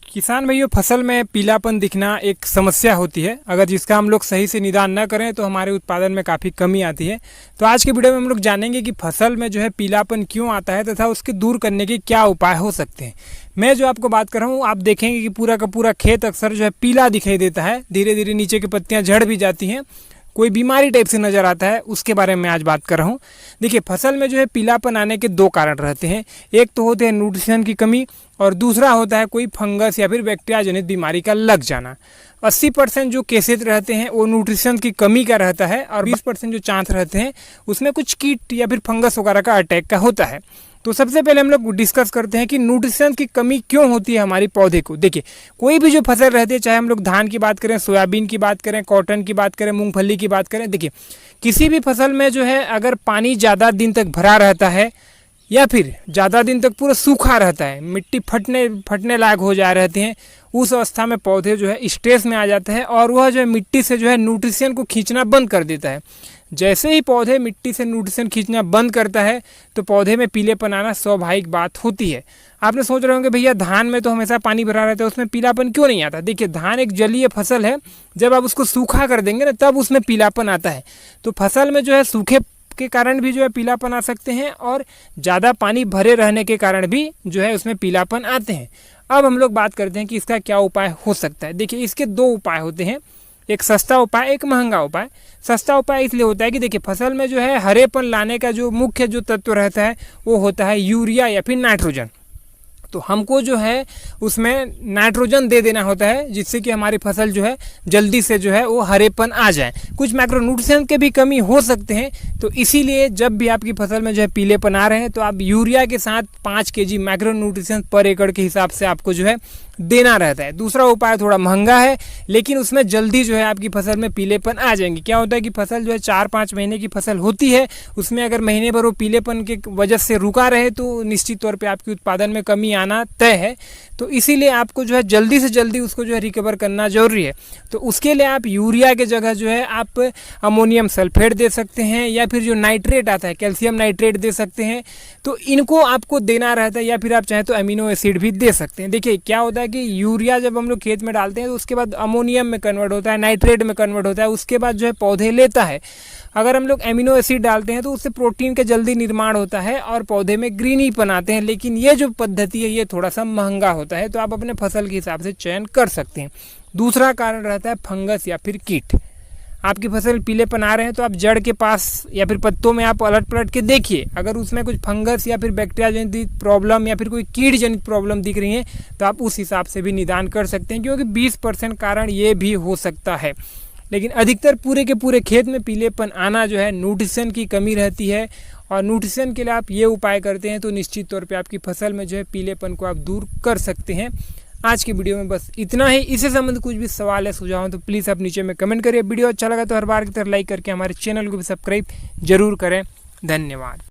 किसान भाइयों, फसल में पीलापन दिखना एक समस्या होती है। अगर जिसका हम लोग सही से निदान न करें तो हमारे उत्पादन में काफ़ी कमी आती है। तो आज के वीडियो में हम लोग जानेंगे कि फसल में जो है पीलापन क्यों आता है तथा उसके दूर करने के क्या उपाय हो सकते हैं। मैं जो आपको बात कर रहा हूँ, आप देखेंगे कि पूरा का पूरा खेत अक्सर जो है पीला दिखाई देता है। धीरे धीरे नीचे की पत्तियाँ झड़ भी जाती हैं, कोई बीमारी टाइप से नज़र आता है। उसके बारे में आज बात कर रहा हूँ। देखिए, फसल में जो है पीलापन आने के दो कारण रहते हैं। एक तो होते हैं न्यूट्रिशन की कमी और दूसरा होता है कोई फंगस या फिर बैक्टीरिया जनित बीमारी का लग जाना। 80% जो केसेस रहते हैं वो न्यूट्रिशन की कमी का रहता है और 20% जो चांस रहते हैं उसमें कुछ कीट या फिर फंगस वगैरह का अटैक का होता है। तो सबसे पहले हम लोग डिस्कस करते हैं कि न्यूट्रिशन की कमी क्यों होती है हमारी पौधे को। देखिए, कोई भी जो फसल रहती है, चाहे हम लोग धान की बात करें, सोयाबीन की बात करें, कॉटन की बात करें, मूंगफली की बात करें, देखिए किसी भी फसल में जो है अगर पानी ज़्यादा दिन तक भरा रहता है या फिर ज़्यादा दिन तक पूरा सूखा रहता है, मिट्टी फटने लायक हो जा रहती हैं, उस अवस्था में पौधे जो है स्ट्रेस में आ जाते हैं और वह जो है मिट्टी से जो है न्यूट्रिशन को खींचना बंद कर देता है। जैसे ही पौधे मिट्टी से न्यूट्रिशन खींचना बंद करता है तो पौधे में पीलेपन आना स्वाभाविक बात होती है। आपने सोच रहे होंगे भैया धान में तो हमेशा पानी भरा रहता है, उसमें पीलापन क्यों नहीं आता। देखिए, धान एक जलीय फसल है, जब आप उसको सूखा कर देंगे ना तब उसमें पीलापन आता है। तो फसल में जो है सूखे के कारण भी जो है पीलापन आ सकते हैं और ज़्यादा पानी भरे रहने के कारण भी जो है उसमें पीलापन आते हैं। अब हम लोग बात करते हैं कि इसका क्या उपाय हो सकता है। देखिए, इसके दो उपाय होते हैं, एक सस्ता उपाय, एक महंगा उपाय। सस्ता उपाय इसलिए होता है कि देखिए फसल में जो है हरेपन लाने का जो मुख्य जो तत्व रहता है वो होता है यूरिया या फिर नाइट्रोजन। तो हमको जो है उसमें नाइट्रोजन दे देना होता है जिससे कि हमारी फसल जो है जल्दी से जो है वो हरेपन आ जाए। कुछ मैक्रोन्यूट्रिएंट के भी कमी हो सकते हैं, तो इसीलिए जब भी आपकी फसल में जो है पीलेपन आ रहे हैं तो आप यूरिया के साथ 5 kg मैक्रोन्यूट्रिएंट पर एकड़ के हिसाब से आपको जो है देना रहता है। दूसरा उपाय थोड़ा महंगा है लेकिन उसमें जल्दी जो है आपकी फसल में पीलेपन आ जाएंगे। क्या होता है कि फसल जो है 4-5 महीने की फसल होती है, उसमें अगर महीने भर वो पीलेपन के वजह से रुका रहे तो निश्चित तौर पे आपके उत्पादन में कमी आना तय है। तो इसीलिए आपको जो है जल्दी से जल्दी उसको जो है रिकवर करना जरूरी है। तो उसके लिए आप यूरिया के जगह जो है आप अमोनियम सल्फेट दे सकते हैं या फिर जो नाइट्रेट आता है कैल्शियम नाइट्रेट दे सकते हैं। तो इनको आपको देना रहता है या फिर आप चाहें तो अमीनो एसिड भी दे सकते हैं। देखिए क्या होता है कि यूरिया जब हम लोग खेत में डालते हैं तो उसके बाद अमोनियम में कन्वर्ट होता है, नाइट्रेट में कन्वर्ट होता है, उसके बाद जो है पौधे लेता है। अगर हम लोग एमिनो एसिड डालते हैं तो उससे प्रोटीन का जल्दी निर्माण होता है और पौधे में ग्रीनी बनाते हैं। लेकिन ये जो पद्धति है ये थोड़ा सा महंगा होता है, तो आप अपने फसल के हिसाब से चयन कर सकते हैं। दूसरा कारण रहता है फंगस या फिर कीट। आपकी फसल पीलेपन आ रहे हैं तो आप जड़ के पास या फिर पत्तों में आप पलट पलट के देखिए, अगर उसमें कुछ फंगस या फिर बैक्टीरिया जनित प्रॉब्लम या फिर कोई कीट जनित प्रॉब्लम दिख रही है तो आप उस हिसाब से भी निदान कर सकते हैं, क्योंकि 20% कारण ये भी हो सकता है। लेकिन अधिकतर पूरे के पूरे खेत में पीलेपन आना जो है न्यूट्रिशन की कमी रहती है और न्यूट्रिशन के लिए आप ये उपाय करते हैं तो निश्चित तौर पे आपकी फसल में जो है पीलेपन को आप दूर कर सकते हैं। आज की वीडियो में बस इतना ही। इससे संबंधित कुछ भी सवाल है, सुझाव हो तो प्लीज़ आप नीचे में कमेंट करिए। वीडियो अच्छा लगा तो हर बार की तरह लाइक करके हमारे चैनल को भी सब्सक्राइब जरूर करें। धन्यवाद।